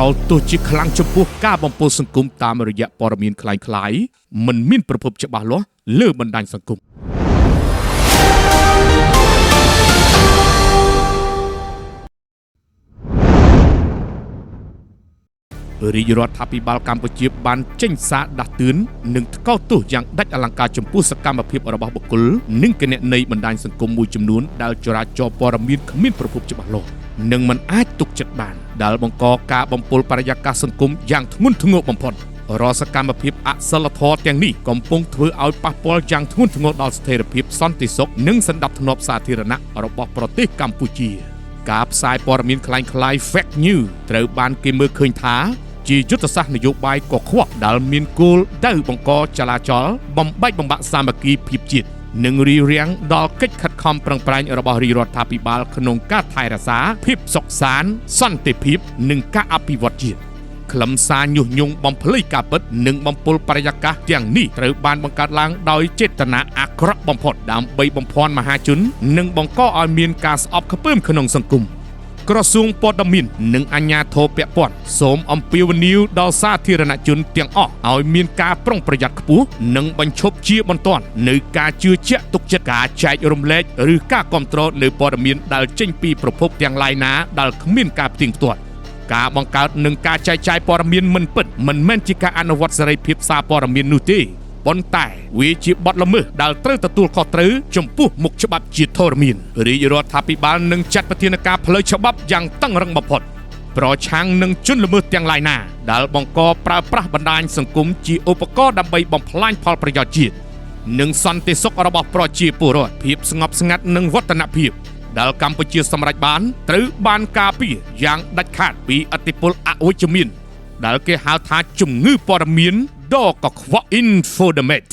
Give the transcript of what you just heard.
កលទោះជាខ្លាំងចំពោះការបំពុលសង្គមតាមរយៈព័ត៌មានคล้ายៗមិនមានប្រភពច្បាស់លាស់លើបណ្ដាញសង្គមរាជរដ្ឋាភិបាលកម្ពុជាបានចេញសារដាស់តឿននិងថ្កោលទោសយ៉ាងដាច់អលង្ការចំពោះសកម្មភាពរបស់បុគ្គលនិងគណនីបណ្ដាញសង្គមមួយចំនួនដែលចរាចរព័ត៌មានគ្មានប្រភពច្បាស់លាស់និងមិនអាចទុកចិត្តបានដែលបង្កការបំពុលបរិយាកាសសង្គមយ៉ាងធ្ងន់ធ្ងរបំផុតរាល់សកម្មភាពអសិលធម៌ទាំងនេះកំពុងធ្វើឲ្យប៉ះពាល់យ៉ាងធ្ងន់ធ្ងរដល់ស្ថិរភាពសន្តិសុខនិងសណ្ដាប់ធ្នាប់សាធារណៈរបស់ប្រទេសកម្ពុជាការផ្សាយព័ត៌មានคล้ายៗ fake news ត្រូវបានគេមើលឃើញថាជាយុទ្ធសាស្ត្រនយោបាយកខ្វក់ដែលមានគោលដៅបង្កចលាចលបំបែកបំបាក់សាមគ្គីភាពជាតិនិងរារាំងដល់កិច្ចខិតខំប្រឹងប្រែងរបស់រាជរដ្ឋាភិបាលក្នុងការថែរក្សាភាពសុខសាន្តសន្តិភាពនិងការអភិវឌ្ឍជាតិខ្លឹមសារញុះញង់បំភ្លៃការពិតនិងបំពុលបរិយាកាសទាំងនេះត្រូវបានបង្កើតឡើងដោយចេតនាអាក្រក់បំផុតដើម្បីបំភាន់មហាជននិងបង្កឲ្យមានការស្អប់ខ្ពើមក្នុងសង្គមក្រសួងព័ត៌មាននិងអាជ្ញាធរពាក់ព័ន្ធសូមអំពាវនាវដល់សាធារណជនទាំងអស់ឲ្យមានការប្រុងប្រយ័ត្នខ្ពស់និងបញ្ឈប់ជាបន្ទាន់នៅការជឿជាក់ទុកចិត្តការចែករំលែកឬការគ្រប់គ្រងនៅព័ត៌មានដែលចេញពីប្រភពទាំងឡាយណាដែលគ្មានការផ្ទៀងផ្ទាត់ការបង្កើតនិងការចែកចាយព័ត៌មានមិនពិតមិនមែនជាការអនុវត្តសេរីភាពសារព័ត៌មាននោះទេប៉ុន្តែវាជាបទល្មើសដែលត្រូវទទួលខុសត្រូវចំពោះមុខច្បាប់ជាធរមានរាជរដ្ឋាភិបាលនឹងចាត់វិធានការផ្លូវច្បាប់យ៉ាងតឹងរ៉ឹងបំផុតប្រឆាំងនឹងជនល្មើសទាំងឡាយណាដែលបង្កប្រើប្រាស់បណ្ដាញសង្គមជាឧបករណ៍ដើម្បីបំផ្លាញផលប្រយោជន៍ជាតិនិងសន្តិសុខរបស់ប្រជាពលរដ្ឋភាពស្ងប់ស្ងាត់និងវឌ្ឍនភាពដែលកម្ពុជាសម្រេចបានត្រូវបានការពារយ៉ាងដាច់ខាតពីឥទ្ធិពលអវិជ្ជមានដែលគេហៅថាជំងឺព័ត៌មានដ៏កខ្វក់ Infodemate